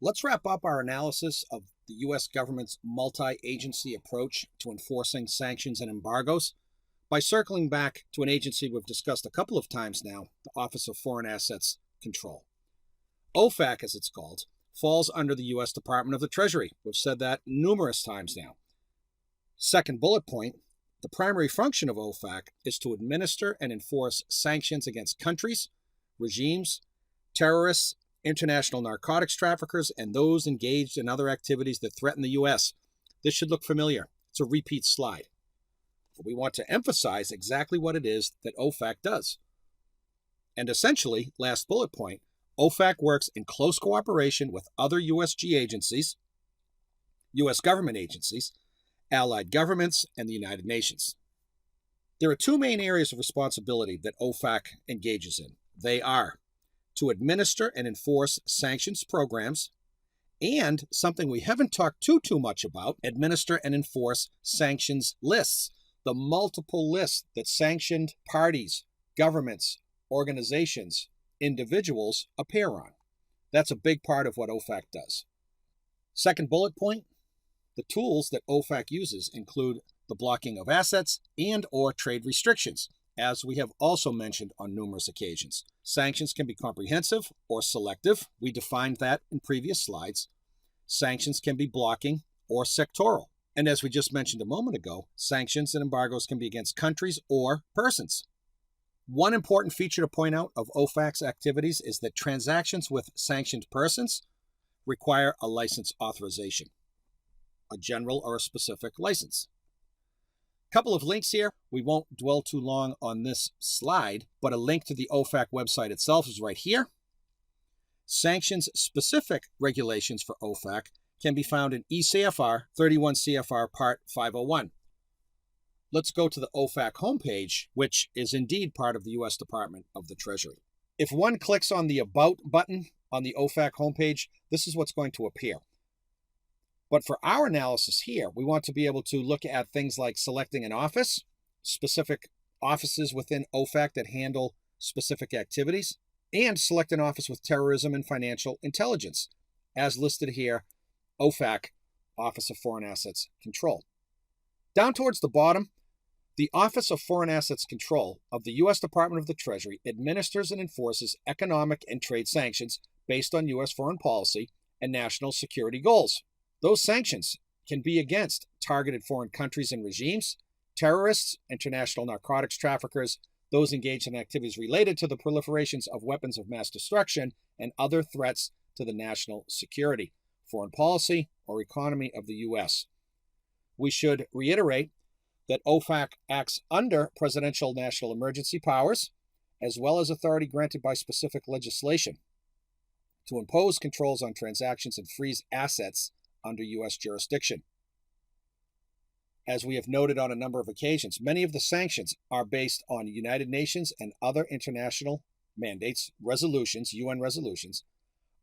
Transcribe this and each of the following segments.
Let's wrap up our analysis of the U.S. government's multi-agency approach to enforcing sanctions and embargoes by circling back to an agency we've discussed a couple of times now, the Office of Foreign Assets Control. OFAC, as it's called, falls under the U.S. Department of the Treasury. We've said that numerous times now. Second bullet point, the primary function of OFAC is to administer and enforce sanctions against countries, regimes, terrorists, international narcotics traffickers, and those engaged in other activities that threaten the U.S. This should look familiar. It's a repeat slide. But we want to emphasize exactly what it is that OFAC does. And essentially, last bullet point, OFAC works in close cooperation with other USG agencies, U.S. government agencies, allied governments, and the United Nations. There are two main areas of responsibility that OFAC engages in. They are to administer and enforce sanctions programs, and something we haven't talked too much about, administer and enforce sanctions lists, the multiple lists that sanctioned parties, governments, organizations, individuals appear on. That's a big part of what OFAC does. Second bullet point, the tools that OFAC uses include the blocking of assets and or trade restrictions, as we have also mentioned on numerous occasions. Sanctions can be comprehensive or selective. We defined that in previous slides. Sanctions can be blocking or sectoral. And as we just mentioned a moment ago, sanctions and embargoes can be against countries or persons. One important feature to point out of OFAC's activities is that transactions with sanctioned persons require a license authorization, a general or a specific license. Couple of links here. We won't dwell too long on this slide, but a link to the OFAC website itself is right here. Sanctions-specific regulations for OFAC can be found in ECFR 31 CFR Part 501. Let's go to the OFAC homepage, which is indeed part of the U.S. Department of the Treasury. If one clicks on the About button on the OFAC homepage, this is what's going to appear. But for our analysis here, we want to be able to look at things like selecting an office, specific offices within OFAC that handle specific activities, and select an office with terrorism and financial intelligence, as listed here, OFAC, Office of Foreign Assets Control. Down towards the bottom, the Office of Foreign Assets Control of the U.S. Department of the Treasury administers and enforces economic and trade sanctions based on U.S. foreign policy and national security goals. Those sanctions can be against targeted foreign countries and regimes, terrorists, international narcotics traffickers, those engaged in activities related to the proliferations of weapons of mass destruction, and other threats to the national security, foreign policy, or economy of the U.S. We should reiterate that OFAC acts under presidential national emergency powers, as well as authority granted by specific legislation to impose controls on transactions and freeze assets under U.S. jurisdiction. As we have noted on a number of occasions, many of the sanctions are based on United Nations and other international mandates, resolutions, UN resolutions,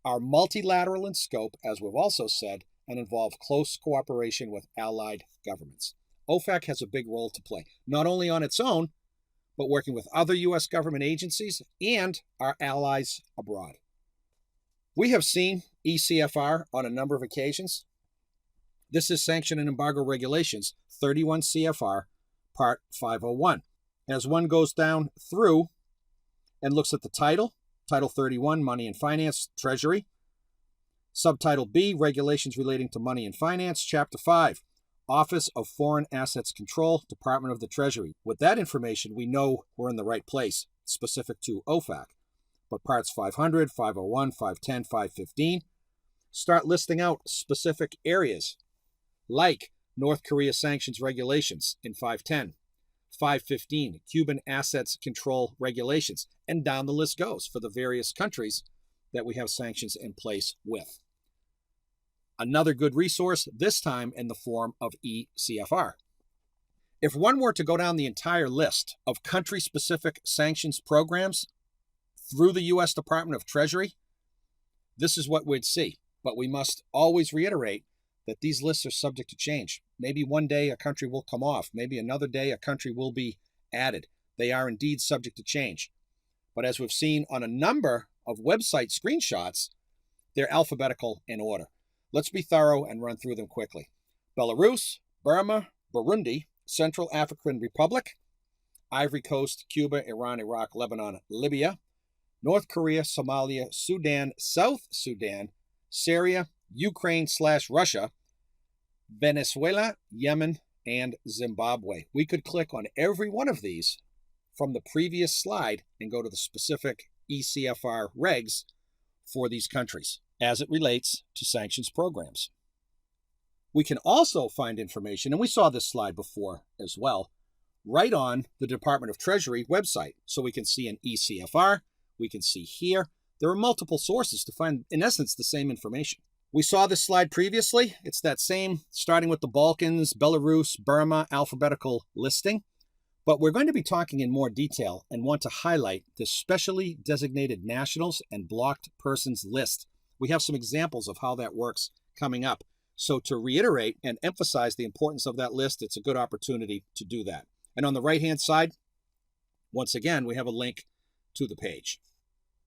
are multilateral in scope, as we've also said, and involve close cooperation with allied governments. OFAC has a big role to play, not only on its own, but working with other U.S. government agencies and our allies abroad. We have seen ECFR on a number of occasions. This is Sanction and Embargo Regulations, 31 CFR, Part 501. As one goes down through and looks at the title, Title 31, Money and Finance, Treasury. Subtitle B, Regulations Relating to Money and Finance, Chapter 5, Office of Foreign Assets Control, Department of the Treasury. With that information, we know we're in the right place, specific to OFAC. But parts 500, 501, 510, 515 start listing out specific areas, like North Korea sanctions regulations in 510, 515, Cuban assets control regulations, and down the list goes for the various countries that we have sanctions in place with. Another good resource, this time in the form of ECFR. If one were to go down the entire list of country-specific sanctions programs through the U.S. Department of Treasury, this is what we'd see. But we must always reiterate that these lists are subject to change. Maybe one day a country will come off. Maybe another day a country will be added. They are indeed subject to change. But as we've seen on a number of website screenshots, They're alphabetical in order. Let's be thorough and run through them quickly. Belarus, Burma, Burundi, Central African Republic, Ivory Coast, Cuba, Iran, Iraq, Lebanon, Libya, North Korea, Somalia, Sudan, South Sudan, Syria, Ukraine/Russia, Venezuela, Yemen, and Zimbabwe. We could click on every one of these from the previous slide and go to the specific ECFR regs for these countries as it relates to sanctions programs. We can also find information, and we saw this slide before as well, right on the Department of Treasury website. So we can see an ECFR, we can see here. There are multiple sources to find, in essence, the same information. We saw this slide previously. It's that same, starting with the Balkans, Belarus, Burma, alphabetical listing. But we're going to be talking in more detail and want to highlight the specially designated nationals and blocked persons list. We have some examples of how that works coming up. So to reiterate and emphasize the importance of that list, it's a good opportunity to do that. And on the right-hand side, once again, we have a link to the page.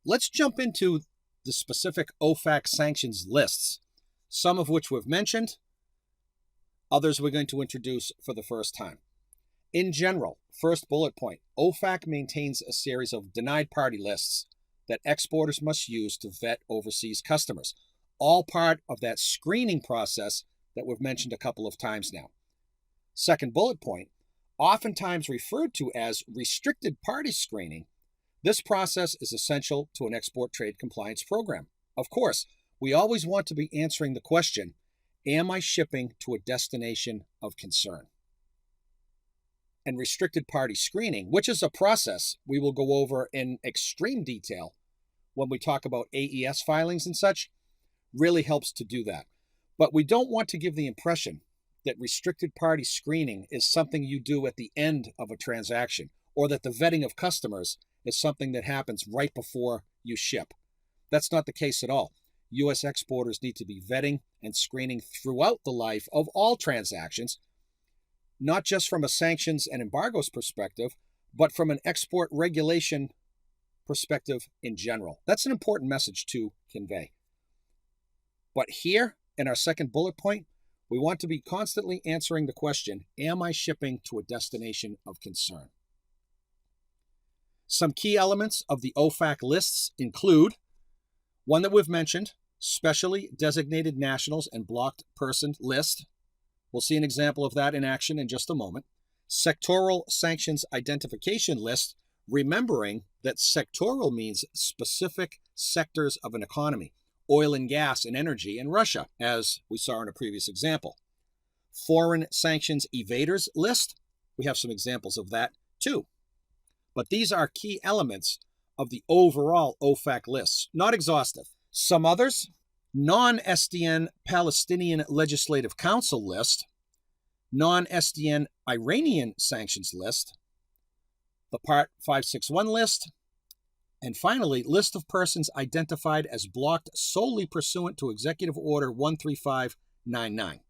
Let's jump into the specific OFAC sanctions lists, some of which we've mentioned, others we're going to introduce for the first time. In general, first bullet point, OFAC maintains a series of denied party lists that exporters must use to vet overseas customers, all part of that screening process that we've mentioned a couple of times now. Second bullet point, oftentimes referred to as restricted party screening, this process is essential to an export trade compliance program. Of course, we always want to be answering the question, am I shipping to a destination of concern? And restricted party screening, which is a process we will go over in extreme detail when we talk about AES filings and such, really helps to do that. But we don't want to give the impression that restricted party screening is something you do at the end of a transaction, or that the vetting of customers is something that happens right before you ship. That's not the case at all. U.S. exporters need to be vetting and screening throughout the life of all transactions, not just from a sanctions and embargoes perspective, but from an export regulation perspective in general. That's an important message to convey. But here, in our second bullet point, we want to be constantly answering the question, am I shipping to a destination of concern? Some key elements of the OFAC lists include one that we've mentioned, specially designated nationals and blocked person list. We'll see an example of that in action in just a moment. Sectoral sanctions identification list, remembering that sectoral means specific sectors of an economy, oil and gas and energy in Russia, as we saw in a previous example. Foreign sanctions evaders list, we have some examples of that too. But these are key elements of the overall OFAC lists, not exhaustive. Some others, non-SDN Palestinian Legislative Council list, non-SDN Iranian sanctions list, the Part 561 list, and finally, list of persons identified as blocked solely pursuant to Executive Order 13599.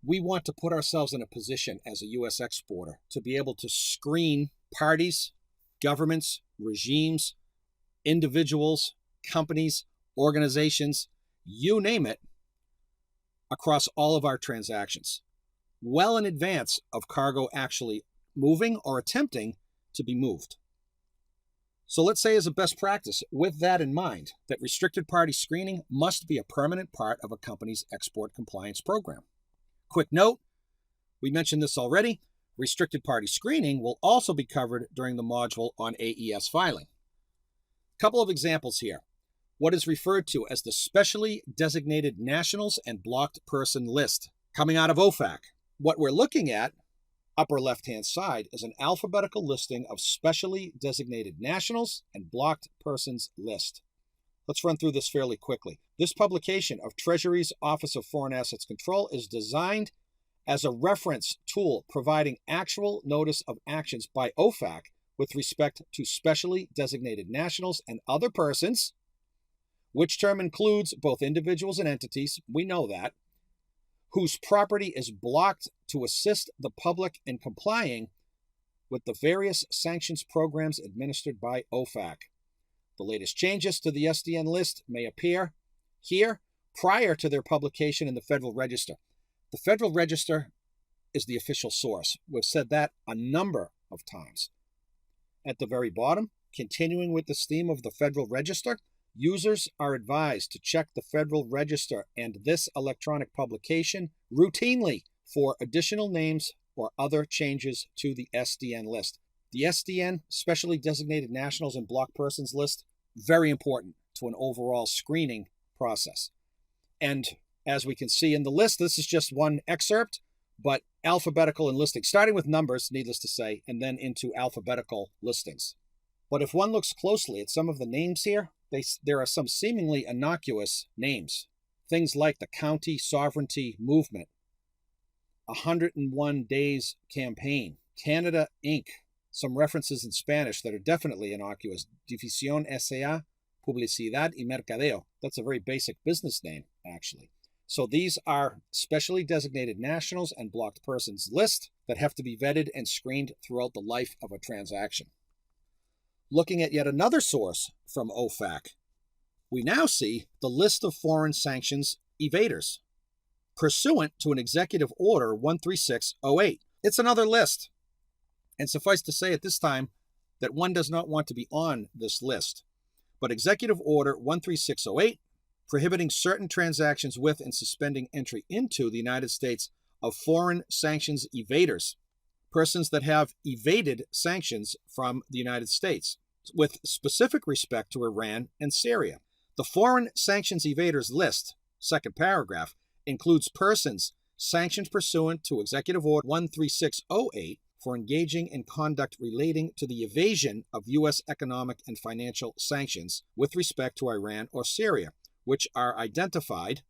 We want to put ourselves in a position as a U.S. exporter to be able to screen parties, governments, regimes, individuals, companies, organizations, you name it, across all of our transactions, well in advance of cargo actually moving or attempting to be moved. So let's say as a best practice, with that in mind, that restricted party screening must be a permanent part of a company's export compliance program. Quick note, we mentioned this already, restricted party screening will also be covered during the module on AES filing. A couple of examples here. What is referred to as the specially designated nationals and blocked person list coming out of OFAC. What we're looking at, upper left-hand side, is an alphabetical listing of specially designated nationals and blocked persons list. Let's run through this fairly quickly. This publication of Treasury's Office of Foreign Assets Control is designed as a reference tool providing actual notice of actions by OFAC with respect to specially designated nationals and other persons, which term includes both individuals and entities, we know that, whose property is blocked to assist the public in complying with the various sanctions programs administered by OFAC. The latest changes to the SDN list may appear here prior to their publication in the Federal Register. The Federal Register is the official source. We've said that a number of times. At the very bottom, continuing with this theme of the Federal Register, users are advised to check the Federal Register and this electronic publication routinely for additional names or other changes to the SDN list. The SDN, Specially Designated Nationals and Blocked Persons list, very important to an overall screening process. And as we can see in the list, this is just one excerpt, but alphabetical and listing, starting with numbers, needless to say, and then into alphabetical listings. But if one looks closely at some of the names here, there are some seemingly innocuous names. Things like the County Sovereignty Movement, 101 Days Campaign, Canada Inc., some references in Spanish that are definitely innocuous, División S.A., Publicidad y Mercadeo. That's a very basic business name, actually. So these are specially designated nationals and blocked persons list that have to be vetted and screened throughout the life of a transaction. Looking at yet another source from OFAC, we now see the list of foreign sanctions evaders, pursuant to an Executive Order 13608. It's another list. And suffice to say at this time that one does not want to be on this list. But Executive Order 13608, prohibiting certain transactions with and suspending entry into the United States of foreign sanctions evaders, persons that have evaded sanctions from the United States, with specific respect to Iran and Syria. The foreign sanctions evaders list, second paragraph, includes persons sanctioned pursuant to Executive Order 13608 for engaging in conduct relating to the evasion of U.S. economic and financial sanctions with respect to Iran or Syria, which are identified,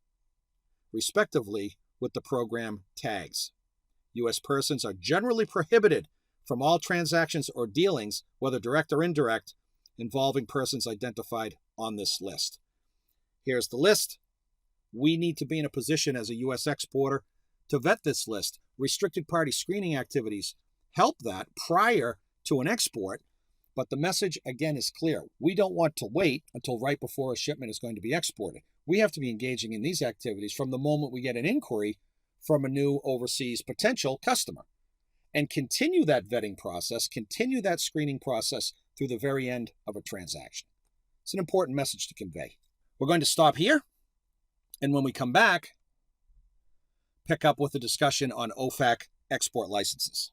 respectively, with the program tags. U.S. persons are generally prohibited from all transactions or dealings, whether direct or indirect, involving persons identified on this list. Here's the list. We need to be in a position as a U.S. exporter to vet this list. Restricted party screening activities help that prior to an export, but the message, again, is clear. We don't want to wait until right before a shipment is going to be exported. We have to be engaging in these activities from the moment we get an inquiry from a new overseas potential customer, and continue that vetting process, continue that screening process through the very end of a transaction. It's an important message to convey. We're going to stop here, and when we come back, pick up with a discussion on OFAC export licenses.